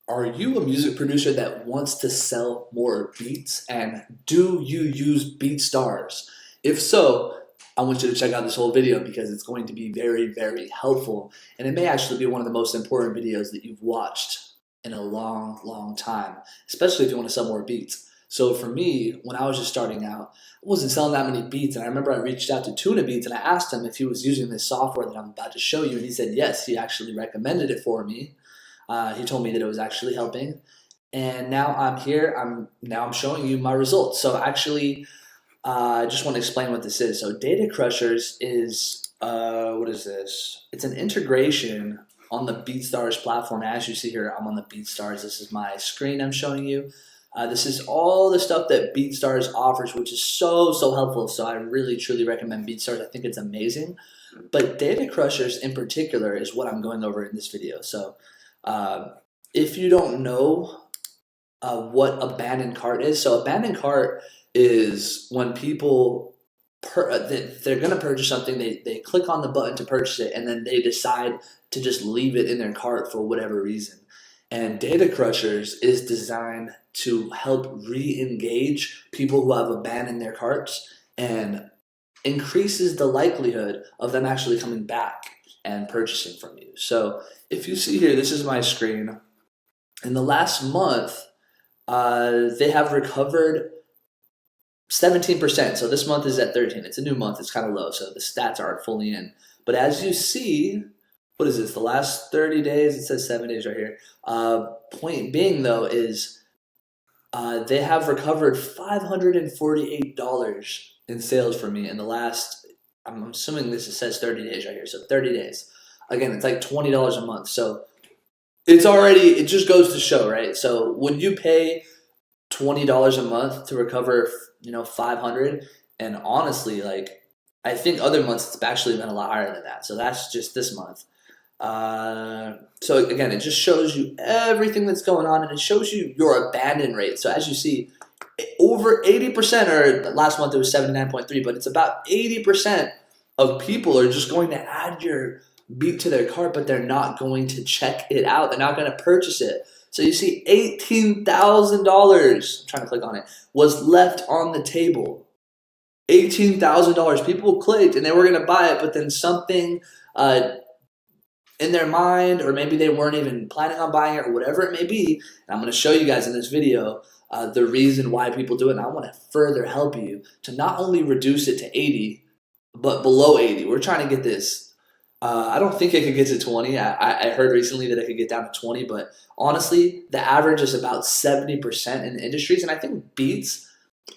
Are you a music producer that wants to sell more beats? And do you use BeatStars? If so, I want you to check out this whole video because it's going to be very, very helpful. And it may actually be one of the most important videos that you've watched in a long, long time, especially if you want to sell more beats. So for me, when I was just starting out, I wasn't selling that many beats. And I remember I reached out to Tuna Beats and I asked him if he was using this software that I'm about to show you. And he said, yes, he actually recommended it for me. He told me that it was actually helping, and now I'm here. I'm showing you my results. So actually, I just want to explain what this is. So Datacrushers is what is this? It's an integration on the BeatStars platform. As you see here, I'm on the BeatStars. This is my screen I'm showing you. This is all the stuff that BeatStars offers, which is so helpful. So I really truly recommend BeatStars. I think it's amazing. But Datacrushers in particular is what I'm going over in this video. So if you don't know what abandoned cart is, so abandoned cart is when people they're going to purchase something, they click on the button to purchase it, and then they decide to just leave it in their cart for whatever reason. And Datacrushers is designed to help re-engage people who have abandoned their carts and increases the likelihood of them actually coming back and purchasing from you. So if you see here, this is my screen. In the last month, they have recovered 17%. So this month is at 13. It's a new month. It's kind of low, so the stats aren't fully in. But as you see, what is this? The last 30 days, it says 7 days right here. Point being, though, is they have recovered $548 in sales for me in the last, I'm assuming this says 30 days right here, so 30 days. Again, it's like $20 a month. So it's already, it just goes to show, right? So would you pay $20 a month to recover, 500? And honestly, like, I think other months it's actually been a lot higher than that. So that's just this month. So again, it just shows you everything that's going on, and it shows you your abandon rate. So as you see, over 80%, or last month it was 79.3, but it's about 80% of people are just going to add your beat to their cart, but they're not going to check it out. They're not going to purchase it. So you see $18,000, I'm trying to click on it, was left on the table. $18,000. People clicked and they were going to buy it, but then something in their mind, or maybe they weren't even planning on buying it, or whatever it may be. And I'm going to show you guys in this video the reason why people do it. And I want to further help you to not only reduce it to 80, but below 80. We're trying to get this. I don't think it could get to 20. I heard recently that it could get down to 20, but honestly, the average is about 70% in the industries. And I think beats,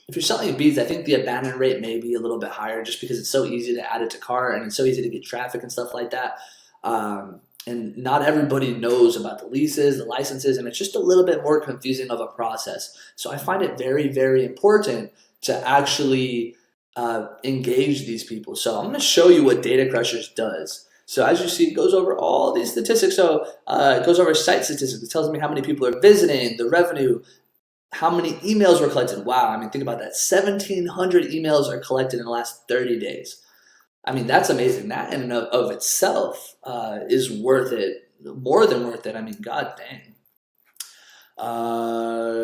if you're selling beats, I think the abandon rate may be a little bit higher just because it's so easy to add it to cart and it's so easy to get traffic and stuff like that. And not everybody knows about the leases, the licenses, and it's just a little bit more confusing of a process. So I find it very, very important to actually engage these people. So I'm going to show you what Datacrushers does. So as you see, it goes over all these statistics. So it goes over site statistics. It tells me how many people are visiting, the revenue, how many emails were collected. Wow, I mean, think about that. 1,700 emails are collected in the last 30 days. I mean, that's amazing. That in and of itself is worth it, more than worth it. I mean, god dang.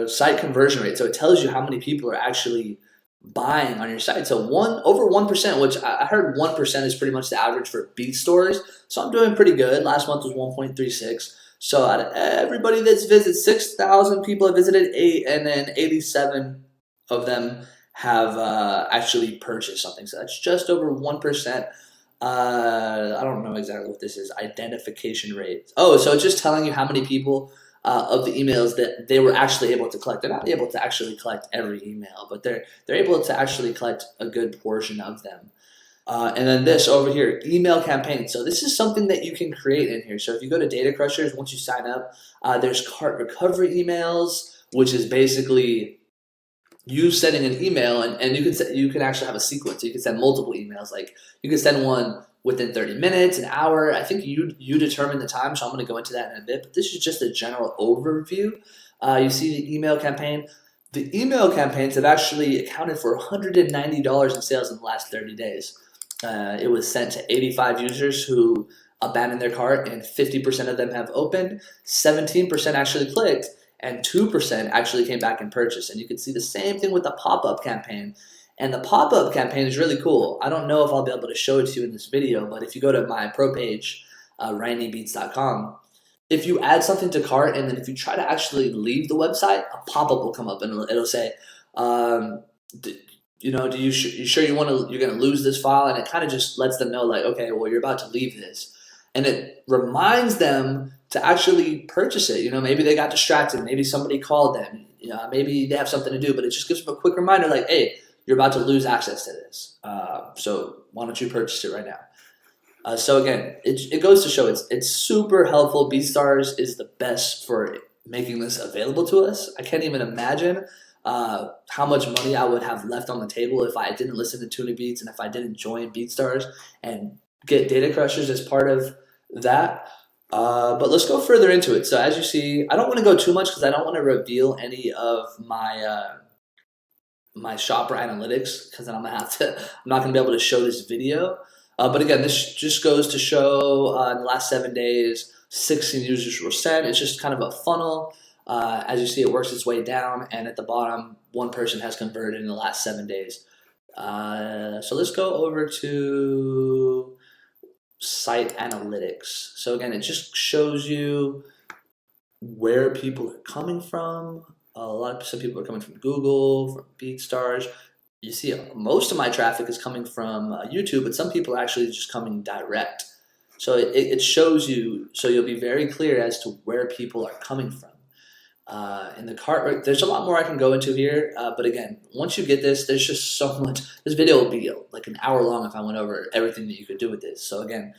Site conversion rate. So it tells you how many people are actually buying on your site. So over 1%, which I heard 1% is pretty much the average for beat stores. So I'm doing pretty good. Last month was 1.36. So out of everybody that's visited, 6,000 people have visited, and then 87 of them have actually purchased something. So that's just over 1%. I don't know exactly what this is. Identification rate. Oh, so it's just telling you how many people of the emails that they were actually able to collect. They're not able to actually collect every email, but they're able to actually collect a good portion of them. And then this over here, email campaign. So this is something that you can create in here. So if you go to Datacrushers, once you sign up, there's cart recovery emails, which is basically you sending an email, and you can actually have a sequence. You can send multiple emails. Like you can send one within 30 minutes, an hour. I think you determine the time, so I'm going to go into that in a bit. But this is just a general overview. You see the email campaign. The email campaigns have actually accounted for $190 in sales in the last 30 days. It was sent to 85 users who abandoned their cart, and 50% of them have opened, 17% actually clicked, and 2% actually came back and purchased. And you can see the same thing with the pop-up campaign. And the pop-up campaign is really cool. I don't know if I'll be able to show it to you in this video, but if you go to my pro page, RyiniBeats.com, if you add something to cart and then if you try to actually leave the website, a pop-up will come up and it'll say, you sure you're going to lose this file? And it kind of just lets them know, like, okay, well, you're about to leave this. And it reminds them to actually purchase it. Maybe they got distracted. Maybe somebody called them. Maybe they have something to do, but it just gives them a quick reminder, like, hey, you're about to lose access to this. So why don't you purchase it right now? So again, it goes to show it's super helpful. Beatstars is the best for making this available to us. I can't even imagine how much money I would have left on the table if I didn't listen to Tuning Beats and if I didn't join Beatstars and get Datacrushers as part of that. But let's go further into it. So as you see, I don't want to go too much because I don't want to reveal any of my my shopper analytics, because then I'm not gonna be able to show this video. But again, this just goes to show in the last 7 days, 16 users were sent. It's just kind of a funnel. As you see, it works its way down, and at the bottom, 1 person has converted in the last 7 days. So let's go over to site analytics. So again, it just shows you where people are coming from. Some people are coming from Google, from BeatStars. You see, most of my traffic is coming from YouTube, but some people are actually just coming direct. So it shows you, so you'll be very clear as to where people are coming from. In the cart, there's a lot more I can go into here, but again, once you get this, there's just so much. This video will be like an hour long if I went over everything that you could do with this. So again,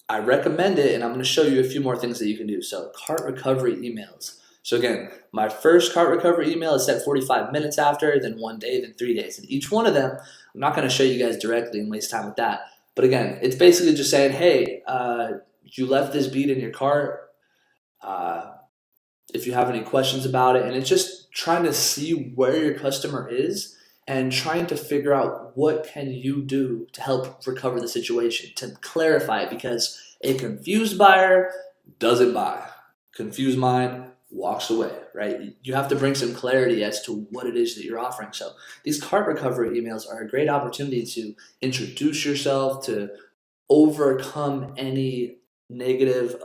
I recommend it, and I'm going to show you a few more things that you can do. So cart recovery emails. So again, my first cart recovery email is set 45 minutes after, then 1 day, then 3 days. And each one of them, I'm not going to show you guys directly and waste time with that. But again, it's basically just saying, hey, you left this beat in your cart. If you have any questions about it, and it's just trying to see where your customer is and trying to figure out what can you do to help recover the situation, to clarify it, because a confused buyer doesn't buy. Confused mind walks away, right? You have to bring some clarity as to what it is that you're offering. So these cart recovery emails are a great opportunity to introduce yourself, to overcome any negative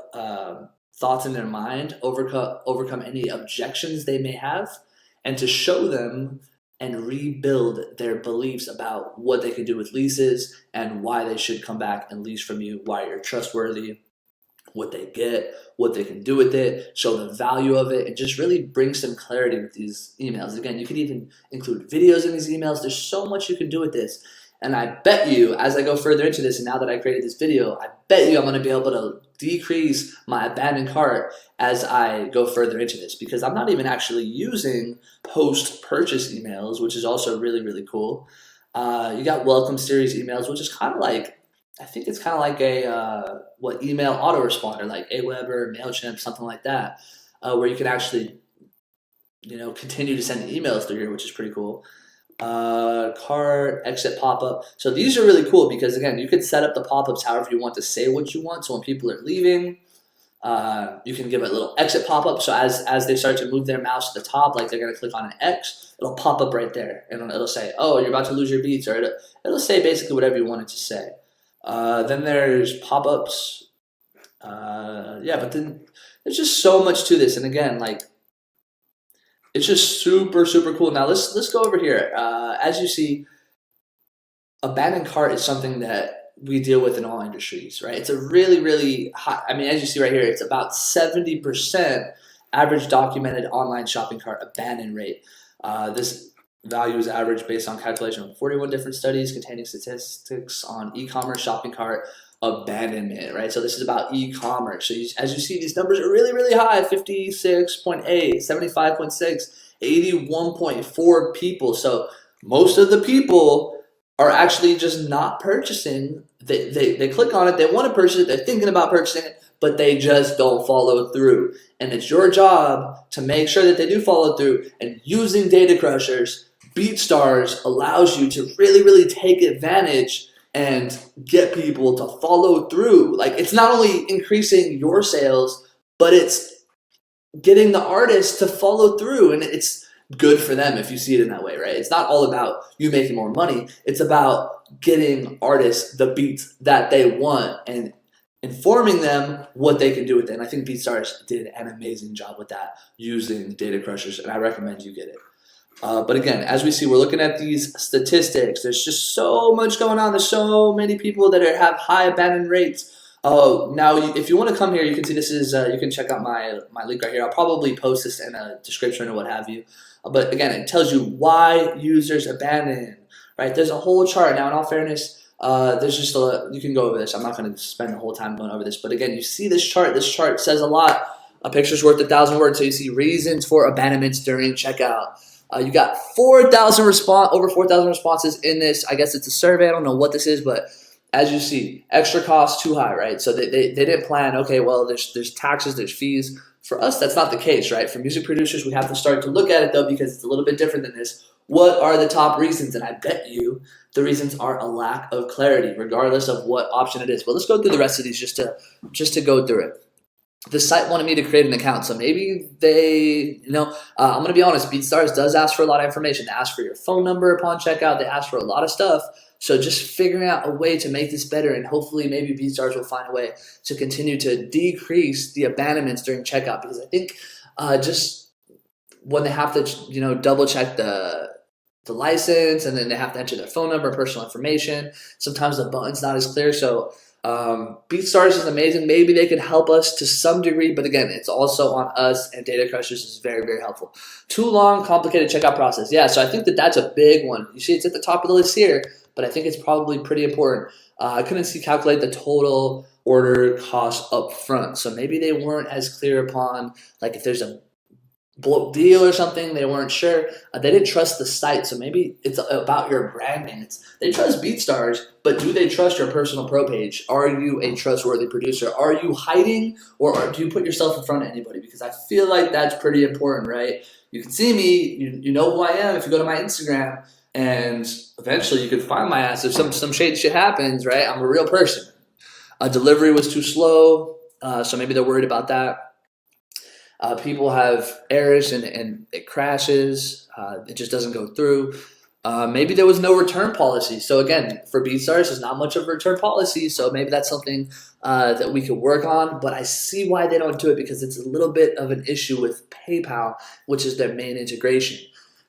thoughts in their mind, overcome any objections they may have, and to show them and rebuild their beliefs about what they can do with leases and why they should come back and lease from you, why you're trustworthy, what they get, what they can do with it, show the value of it, and just really bring some clarity with these emails. Again, you could even include videos in these emails. There's so much you can do with this. And I bet you, as I go further into this, and now that I created this video, I bet you I'm going to be able to decrease my abandoned cart as I go further into this, because I'm not even actually using post-purchase emails, which is also really, really cool. You got welcome series emails, which is kind of like, I think it's kind of like a email autoresponder, like Aweber, MailChimp, something like that, where you can actually continue to send emails through here, which is pretty cool. Cart, exit pop-up. So these are really cool because, again, you can set up the pop-ups however you want to say what you want. So when people are leaving, you can give a little exit pop-up. So as they start to move their mouse to the top, like they're going to click on an X, it'll pop up right there. And it'll say, oh, you're about to lose your beats. Or it'll say basically whatever you want it to say. Then there's pop-ups. But then there's just so much to this. And again, like, it's just super, super cool. Now let's go over here. As you see, abandoned cart is something that we deal with in all industries, right? It's a really, really high, as you see right here, it's about 70% average documented online shopping cart abandon rate. This value is averaged based on calculation of 41 different studies containing statistics on e-commerce shopping cart abandonment, right? So this is about e-commerce. So as you see, these numbers are really, really high: 56.8, 75.6, 81.4 people. So most of the people are actually just not purchasing. They click on it, they want to purchase it, they're thinking about purchasing it, but they just don't follow through. And it's your job to make sure that they do follow through. And using Datacrushers, Beatstars allows you to really, really take advantage and get people to follow through. Like, it's not only increasing your sales, but it's getting the artist to follow through, and it's good for them if you see it in that way, right? It's not all about you making more money. It's about getting artists the beats that they want and informing them what they can do with it. And I think Beatstars did an amazing job with that using Datacrushers, and I recommend you get it. But again, as we see, we're looking at these statistics. There's just so much going on. There's so many people that have high abandon rates. Now, if you want to come here, you can see this is, you can check out my link right here. I'll probably post this in a description or what have you. But again, it tells you why users abandon, right? There's a whole chart. Now, in all fairness, there's just you can go over this. I'm not going to spend the whole time going over this. But again, you see this chart. This chart says a lot. A picture's worth 1,000 words. So you see reasons for abandonments during checkout. You got over 4,000 responses in this. I guess it's a survey. I don't know what this is, but as you see, extra cost too high, right? So they didn't plan, okay, well, there's taxes, there's fees. For us, that's not the case, right? For music producers, we have to start to look at it, though, because it's a little bit different than this. What are the top reasons? And I bet you the reasons are a lack of clarity, regardless of what option it is. But let's go through the rest of these just to go through it. The site wanted me to create an account, so maybe they, I'm going to be honest, Beatstars does ask for a lot of information. They ask for your phone number upon checkout. They ask for a lot of stuff. So just figuring out a way to make this better, and hopefully maybe Beatstars will find a way to continue to decrease the abandonments during checkout, because I think just when they have to, double check the license, and then they have to enter their phone number, personal information, sometimes the button's not as clear. So Beatstars is amazing. Maybe they could help us to some degree, but again, it's also on us, and Datacrushers is very, very helpful. Too long, complicated checkout process. Yeah, so I think that's a big one. You see it's at the top of the list here, but I think it's probably pretty important. I couldn't calculate the total order cost up front, so maybe they weren't as clear upon, like, if there's a blow deal or something, they weren't sure. They didn't trust the site, so maybe it's about your branding. They trust Beatstars, but do they trust your personal pro page? Are you a trustworthy producer? Are you hiding, or do you put yourself in front of anybody? Because I feel like that's pretty important, right? You can see me, you know who I am if you go to my Instagram, and eventually you can find my ass if some shady shit happens, right? I'm a real person. Delivery was too slow, so maybe they're worried about that. People have errors and it crashes. It just doesn't go through. Maybe there was no return policy. So again, for Beatstars, there's not much of a return policy. So maybe that's something that we could work on. But I see why they don't do it, because it's a little bit of an issue with PayPal, which is their main integration.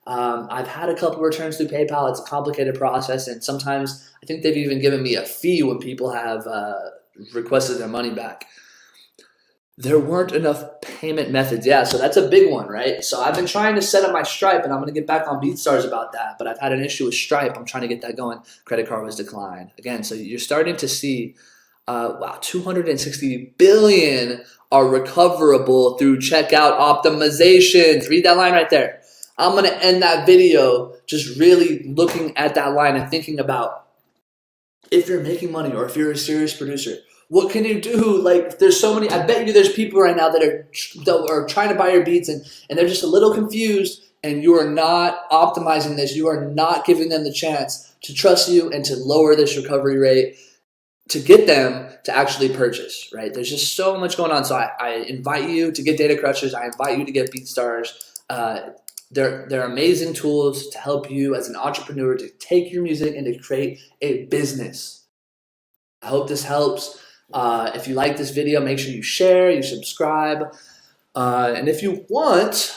I've had a couple returns through PayPal. It's a complicated process, and sometimes I think they've even given me a fee when people have requested their money back. There weren't enough payment methods. Yeah, so that's a big one, right? So I've been trying to set up my Stripe, and I'm going to get back on Beatstars about that, but I've had an issue with Stripe. I'm trying to get that going. Credit card was declined. Again, so you're starting to see, wow, 260 billion are recoverable through checkout optimizations. Read that line right there. I'm going to end that video just really looking at that line and thinking about, if you're making money or if you're a serious producer, what can you do? Like, there's so many. I bet you there's people right now that are trying to buy your beats, and they're just a little confused, and you are not optimizing this. You are not giving them the chance to trust you and to lower this recovery rate to get them to actually purchase, right? There's just so much going on. So I invite you to get Datacrushers. I invite you to get Beatstars. They're amazing tools to help you as an entrepreneur to take your music and to create a business. I hope this helps. If you like this video, make sure you share, you subscribe, and if you want,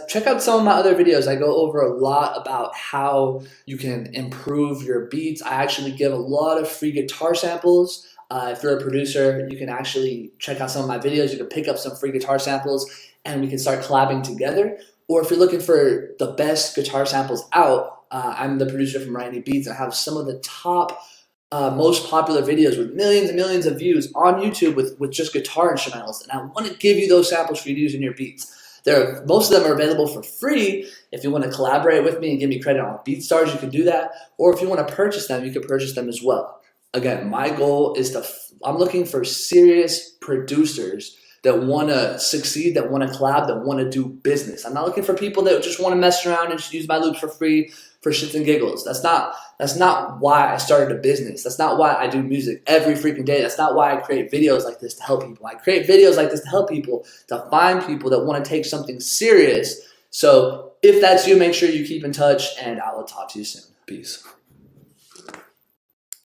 check out some of my other videos. I go over a lot about how you can improve your beats. I actually give a lot of free guitar samples. If you're a producer, you can actually check out some of my videos. You can pick up some free guitar samples, and we can start collabing together. Or if you're looking for the best guitar samples out, I'm the producer from Ryini Beats, and I have some of the top most popular videos with millions and millions of views on YouTube with just guitar instrumentals, and I want to give you those samples for you to use in your beats. Most of them are available for free. If you want to collaborate with me and give me credit on Beatstars, you can do that. Or if you want to purchase them, you can purchase them as well. Again, my goal is I'm looking for serious producers that want to succeed, that want to collab, that want to do business. I'm not looking for people that just want to mess around and just use my loops for free for shits and giggles. That's not why I started a business. That's not why I do music every freaking day. That's not why I create videos like this to help people. I create videos like this to help people, to find people that want to take something serious. So if that's you, make sure you keep in touch, and I will talk to you soon. Peace.